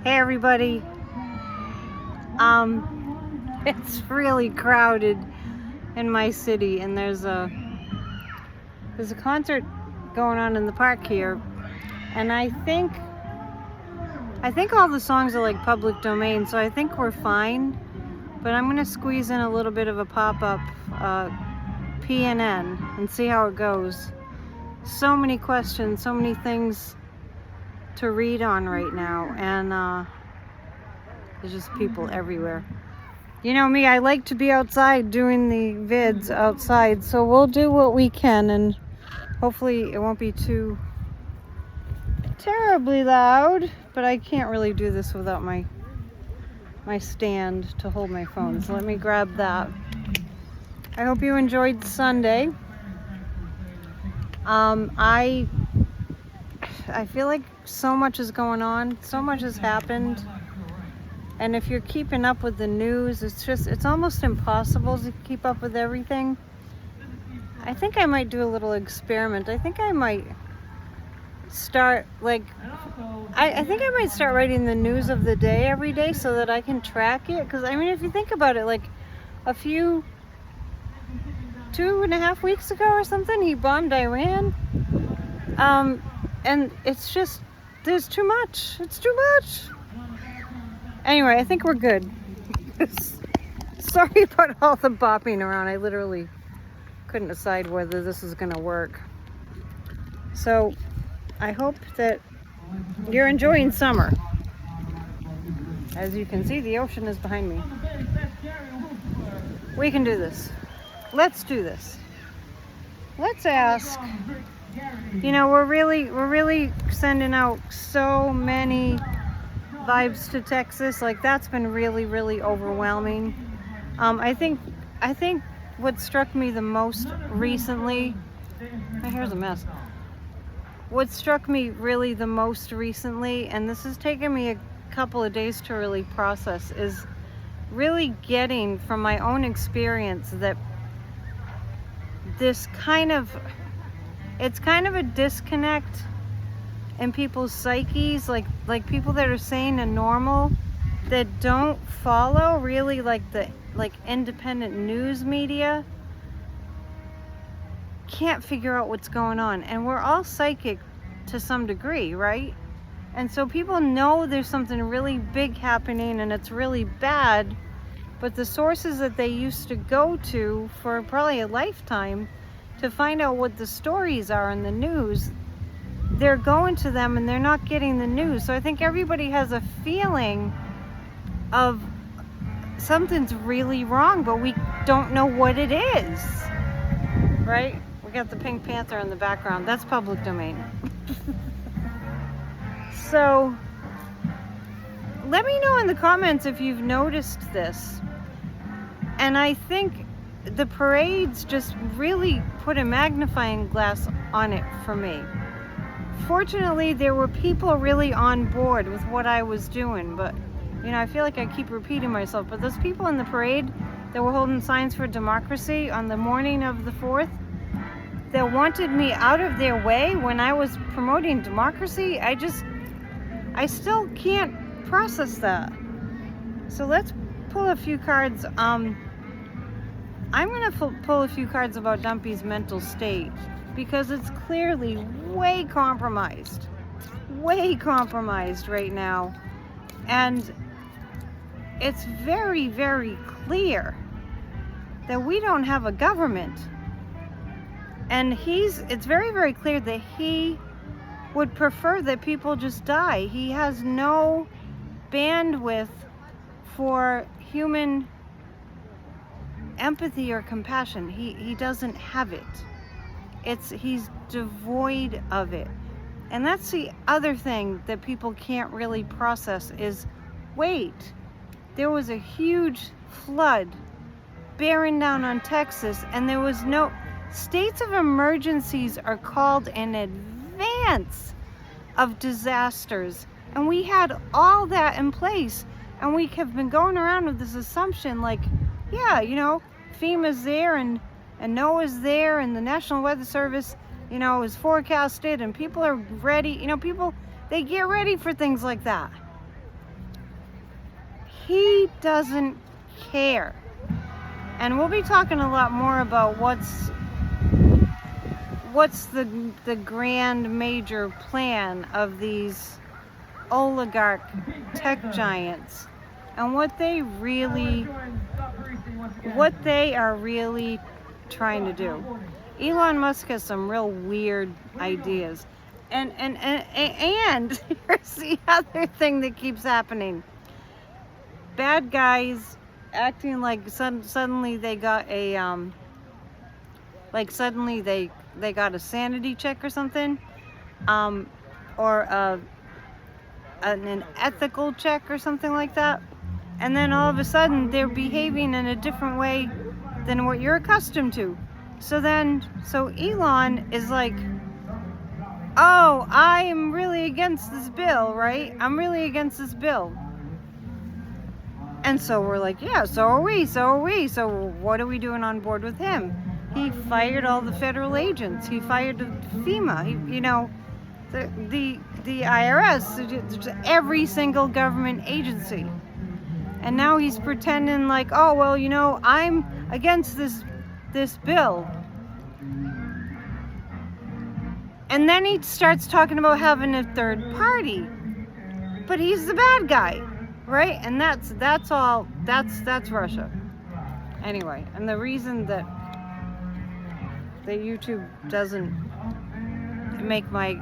Hey everybody. It's really crowded in my city, and there's a concert going on in the park here, and I think all the songs are like public domain, so I think we're fine. But I'm gonna squeeze in a little bit of a pop-up PNN and see how it goes. So many questions, so many things to read on right now, and there's just people everywhere. You know me, I like to be outside doing the vids outside, so we'll do what we can, and hopefully it won't be too terribly loud, but I can't really do this without my stand to hold my phone, so let me grab that. I hope you enjoyed Sunday. I feel like so much is going on, so much has happened, and if you're keeping up with the news, it's almost impossible to keep up with everything. I think I might do a little experiment. I think I might start I think I might start writing the news of the day every day so that I can track it, because I mean, if you think about it, like a few 2.5 weeks ago or something, he bombed Iran. And it's just, there's too much. It's too much. Anyway, I think we're good. Sorry about all the bopping around. I literally couldn't decide whether this is going to work. So, I hope that you're enjoying summer. As you can see, the ocean is behind me. We can do this. Let's do this. Let's ask. You know, we're really sending out so many vibes to Texas. Like, that's been really overwhelming. I think what struck me the most recently, my hair's a mess. What struck me really the most recently, and this has taken me a couple of days to really process, is really getting from my own experience that it's kind of a disconnect in people's psyches, like people that are sane and normal, that don't follow really like independent news media, can't figure out what's going on. And we're all psychic to some degree, right? And so people know there's something really big happening and it's really bad, but the sources that they used to go to for probably a lifetime to find out what the stories are in the news, they're going to them and they're not getting the news. So I think everybody has a feeling of something's really wrong, but we don't know what it is, right? We got the Pink Panther in the background. That's public domain. So let me know in the comments if you've noticed this. And I think the parades just really put a magnifying glass on it for me. Fortunately, there were people really on board with what I was doing, but you know, I feel like I keep repeating myself, but those people in the parade that were holding signs for democracy on the morning of the 4th, that wanted me out of their way when I was promoting democracy, I still can't process that. So let's pull a few cards. I'm going to pull a few cards about Dumpy's mental state, because it's clearly way compromised right now. And it's very clear that we don't have a government. And it's very clear that he would prefer that people just die. He has no bandwidth for human empathy or compassion. He doesn't have it. He's devoid of it. And that's the other thing that people can't really process is, wait, there was a huge flood bearing down on Texas, and there was no states of emergencies are called in advance of disasters, and we had all that in place, and we have been going around with this assumption like, yeah, you know, FEMA's there and NOAA's there and the National Weather Service, you know, is forecasted and people are ready. You know, people, they get ready for things like that. He doesn't care. And we'll be talking a lot more about what's the grand major plan of these oligarch tech giants and what they are really trying to do. Elon Musk has some real weird ideas. And here's the other thing that keeps happening. Bad guys acting like suddenly they got a suddenly they got a sanity check or something, or an ethical check or something like that, and then all of a sudden they're behaving in a different way than what you're accustomed to. So Elon is like, oh, I am really against this bill, right? I'm really against this bill. And so we're like, yeah, so are we. So what are we doing on board with him? He fired all the federal agents. He fired FEMA. The IRS, every single government agency. And now he's pretending like, oh, well, I'm against this bill. And then he starts talking about having a third party. But he's the bad guy, right? And that's Russia. Anyway, and the reason that YouTube doesn't make my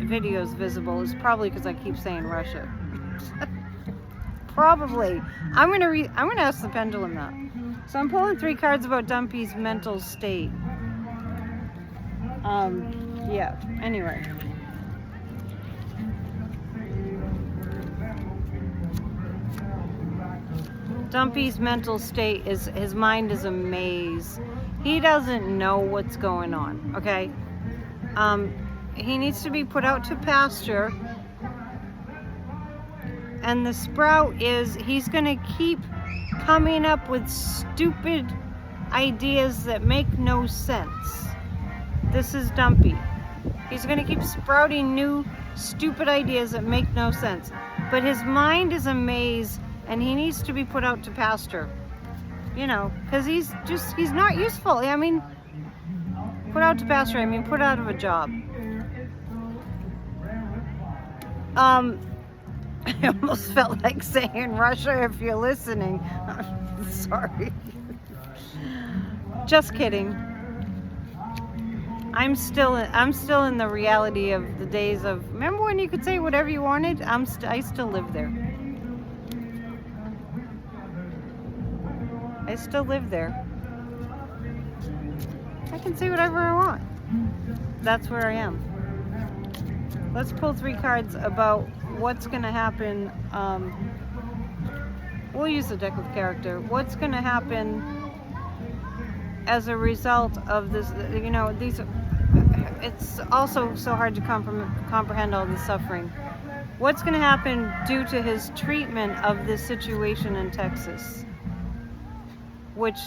videos visible is probably because I keep saying Russia. Probably. I'm gonna ask the pendulum that. So I'm pulling 3 cards about Dumpy's mental state. Yeah. Anyway. Dumpy's mental state is, his mind is a maze. He doesn't know what's going on, okay? He needs to be put out to pasture. And the sprout is, he's gonna keep coming up with stupid ideas that make no sense. This is Dumpy. He's gonna keep sprouting new stupid ideas that make no sense. But his mind is a maze and he needs to be put out to pasture. Because he's not useful. I mean, put out to pasture, I mean put out of a job. I almost felt like saying Russia if you're listening. Sorry. Just kidding. I'm still in the reality of the days of, remember when you could say whatever you wanted? I still live there. I still live there. I can say whatever I want. That's where I am. Let's pull 3 cards about what's going to happen. We'll use the deck of character. What's going to happen as a result of this? It's also so hard to comprehend all the suffering. What's going to happen due to his treatment of this situation in Texas? Which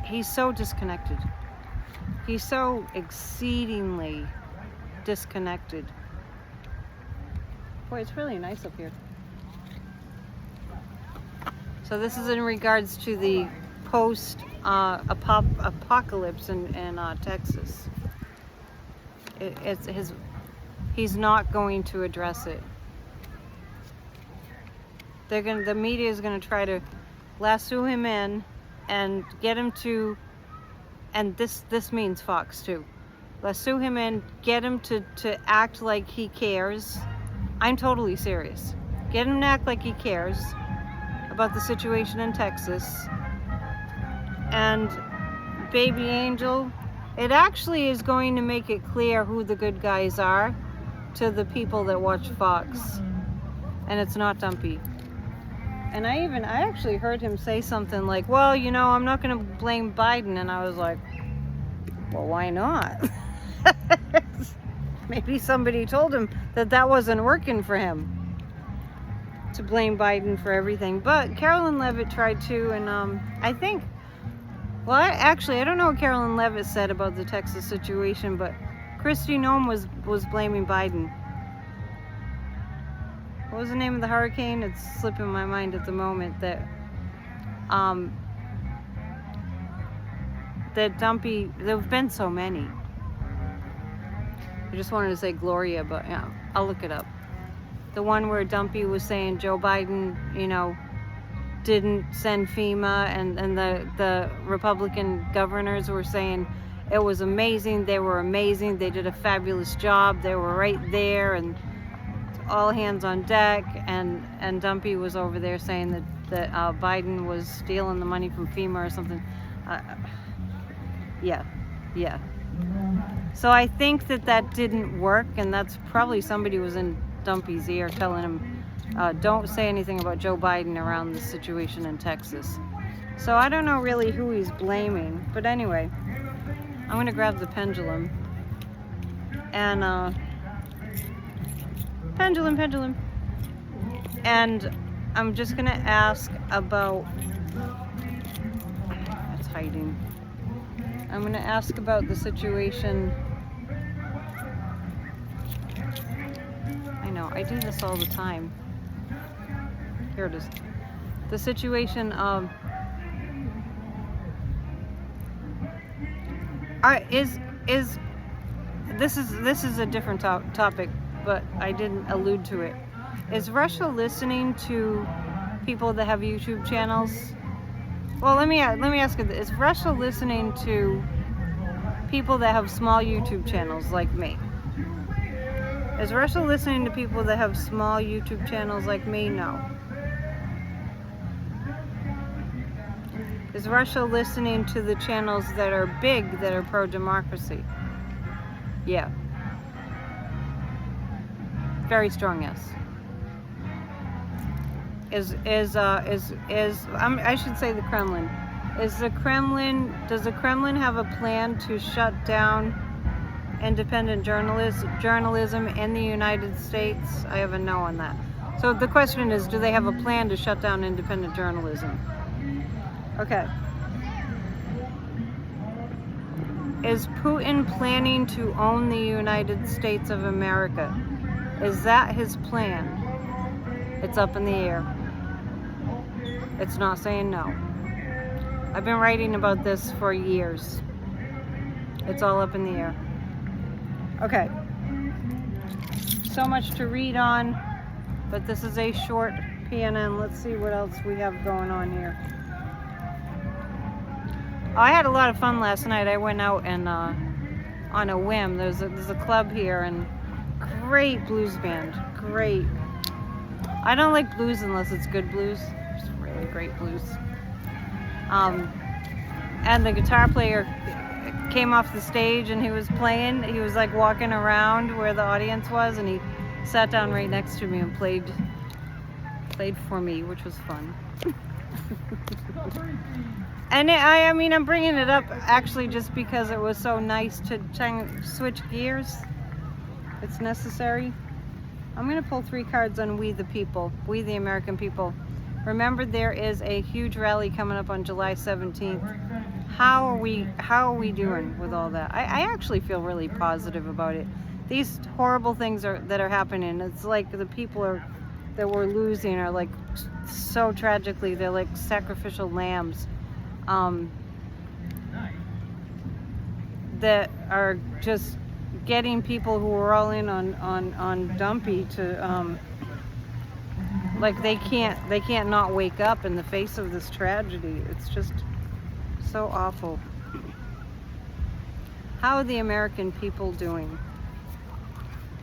he's so disconnected. He's so exceedingly disconnected. Boy, it's really nice up here. So this is in regards to the post-apocalypse in Texas. He's not going to address it. The media is going to try to lasso him in and get him to, and this means Fox too, lasso him in, get him to act like he cares. I'm totally serious. Get him to act like he cares about the situation in Texas. And Baby Angel, it actually is going to make it clear who the good guys are to the people that watch Fox. And it's not Dumpy. And I actually heard him say something like, well, I'm not going to blame Biden. And I was like, well, why not? Maybe somebody told him that wasn't working for him, to blame Biden for everything. But Carolyn Levitt tried to, and I think, well, I don't know what Carolyn Levitt said about the Texas situation, but Kristi Noem was blaming Biden. what was the name of the hurricane? It's slipping my mind at the moment. That Dumpy, there have been so many. I just wanted to say Gloria, but yeah, I'll look it up. The one where Dumpy was saying Joe Biden, you know, didn't send FEMA, and the Republican governors were saying it was amazing, they were amazing, they did a fabulous job, they were right there, and all hands on deck, and Dumpy was over there saying that Biden was stealing the money from FEMA or something. Yeah. So I think that didn't work, and that's probably somebody was in Dumpy's ear telling him, don't say anything about Joe Biden around this situation in Texas. So I don't know really who he's blaming, but anyway, I'm gonna grab the pendulum and pendulum, and I'm just gonna ask about, it's hiding. I'm gonna ask about the situation. I know, I do this all the time. Here it is. The situation of this is a different topic, but I didn't allude to it. Is Russia listening to people that have YouTube channels? Well, let me ask you this: is Russia listening to people that have small YouTube channels like me? Is Russia listening to people that have small YouTube channels like me? No. Is Russia listening to the channels that are big, that are pro-democracy? Yeah. Very strong yes. I should say the Kremlin. Does the Kremlin have a plan to shut down independent journalism in the United States? I have a no on that. So the question is, do they have a plan to shut down independent journalism? Okay. Is Putin planning to own the United States of America? Is that his plan? It's up in the air. It's not saying no. I've been writing about this for years. It's all up in the air. Okay. So much to read on, but this is a short PNN. Let's see what else we have going on here. I had a lot of fun last night. I went out and on a whim. There's a club here, and great blues band. Great. I don't like blues unless it's good blues. It's really great blues. And the guitar player came off the stage and he was playing. He was like walking around where the audience was, and he sat down right next to me and played for me, which was fun. And I mean, I'm bringing it up actually just because it was so nice to switch gears. It's necessary. I'm going to pull 3 cards on We the People, We the American People. Remember, there is a huge rally coming up on July 17th. How are we doing with all that? I actually feel really positive about it. These horrible things that are happening, it's like the people that we're losing are like so tragically, they're like sacrificial lambs. That are just getting people who are all in on Dumpy to like they can't not wake up in the face of this tragedy. It's just so awful. How are the American people doing?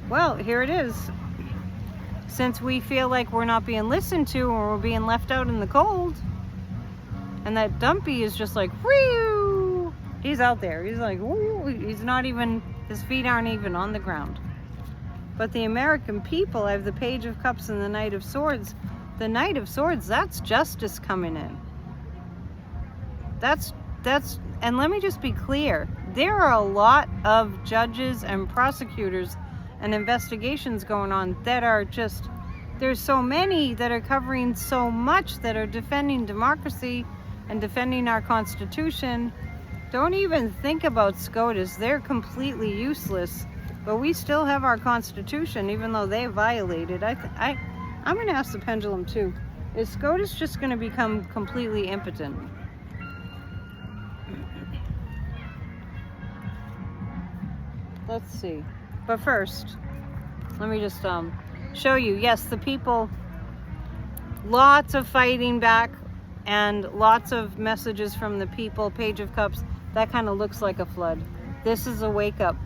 Well, here it is. Since we feel like we're not being listened to or we're being left out in the cold, and that Dumpy is just like, whoo! He's out there. He's like, woo! He's not even, his feet aren't even on the ground. But the American people, I have the Page of Cups and the Knight of Swords. The Knight of Swords, that's justice coming in. That's, and let me just be clear. There are a lot of judges and prosecutors and investigations going on that are just, there's so many that are covering so much, that are defending democracy and defending our Constitution. Don't even think about SCOTUS. They're completely useless, but we still have our Constitution, even though they violated. I'm going to ask the pendulum too. Is SCOTUS just going to become completely impotent? Let's see. But first, let me just show you. Yes, the people, lots of fighting back and lots of messages from the people. Page of Cups, that kind of looks like a flood. This is a wake up.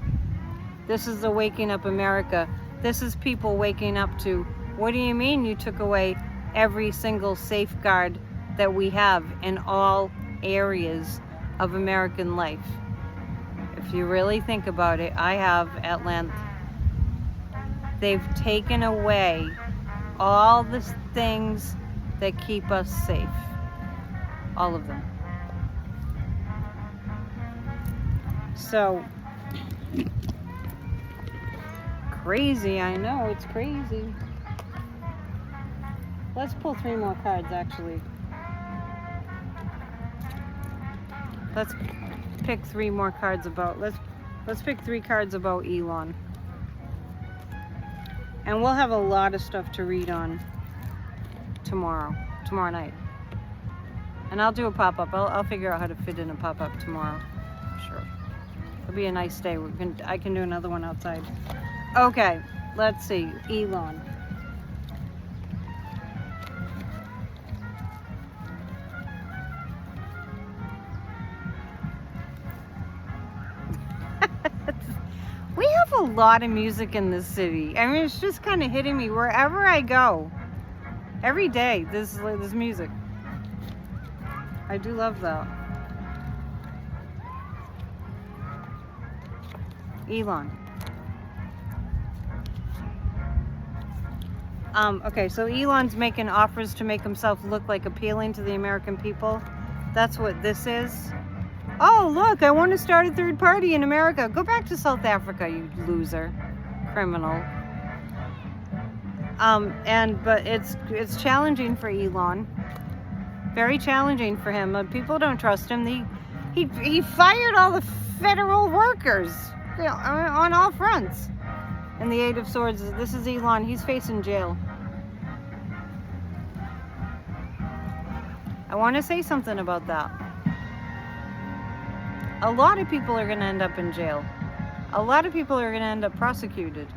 This is the waking up America. This is people waking up to, what do you mean you took away every single safeguard that we have in all areas of American life? If you really think about it, I have at length. They've taken away all the things that keep us safe. All of them. So, crazy, I know, it's crazy. Let's pull 3 more cards, actually. Let's pick 3 more cards about, let's pick 3 cards about Elon. And we'll have a lot of stuff to read on tomorrow night. And I'll do a pop-up. I'll figure out how to fit in a pop-up tomorrow. Sure. It'll be a nice day. I can do another one outside. Okay, let's see. Elon. We have a lot of music in this city. I mean, it's just kind of hitting me wherever I go. Every day, there's music. I do love that. Elon. Okay, so Elon's making offers to make himself look like appealing to the American people. That's what this is. Oh, look, I want to start a third party in America. Go back to South Africa, you loser. Criminal. But it's challenging for Elon. Very challenging for him. People don't trust him. He fired all the federal workers, you know, on all fronts. And the 8 of Swords, this is Elon. He's facing jail. I want to say something about that. A lot of people are going to end up in jail. A lot of people are going to end up prosecuted.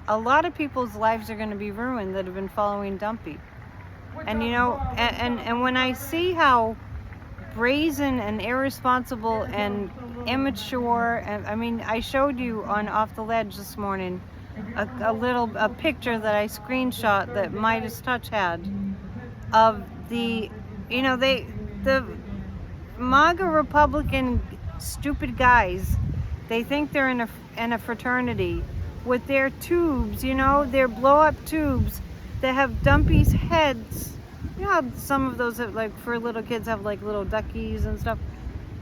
A lot of people's lives are going to be ruined that have been following Dumpy. And you know, and when I see how brazen and irresponsible and immature, and I mean, I showed you on Off the Ledge this morning a picture that I screenshot that Midas Touch had of the, you know, the MAGA Republican stupid guys. They think they're in a fraternity with their tubes, you know, their blow-up tubes that have Dumpy's heads. You know how some of those have, like, for little kids have like little duckies and stuff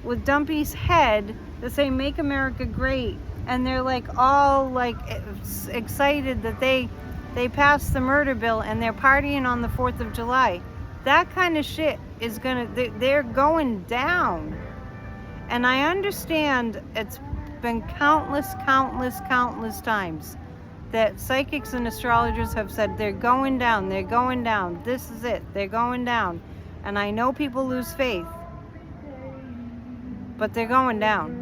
with Dumpy's head that say "Make America Great," and they're like all like excited that they passed the murder bill and they're partying on the 4th of July. That kind of shit is they're going down. And I understand it's been countless times that psychics and astrologers have said they're going down, this is it, they're going down. And I know people lose faith, but they're going down.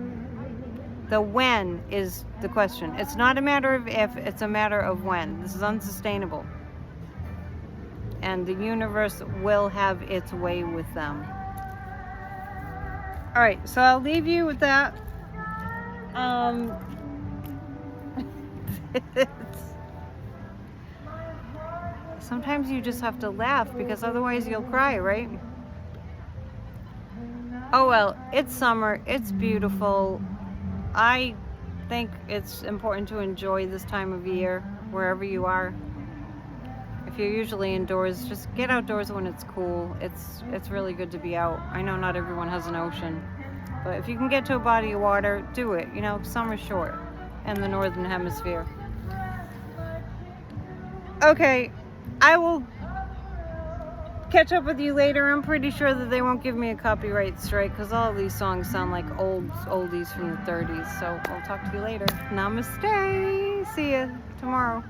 The when is the question. It's not a matter of if, it's a matter of when. This is unsustainable. And the universe will have its way with them. All right, so I'll leave you with that. Sometimes you just have to laugh because otherwise you'll cry, right? Oh well, it's summer, it's beautiful. I think it's important to enjoy this time of year wherever you are. If you're usually indoors, just get outdoors when it's cool. It's really good to be out. I know not everyone has an ocean, but if you can get to a body of water, do it. You know, summer's short in the northern hemisphere. Okay, I will catch up with you later. I'm pretty sure that they won't give me a copyright strike because all of these songs sound like oldies from the 30s. So I'll talk to you later. Namaste. See you tomorrow.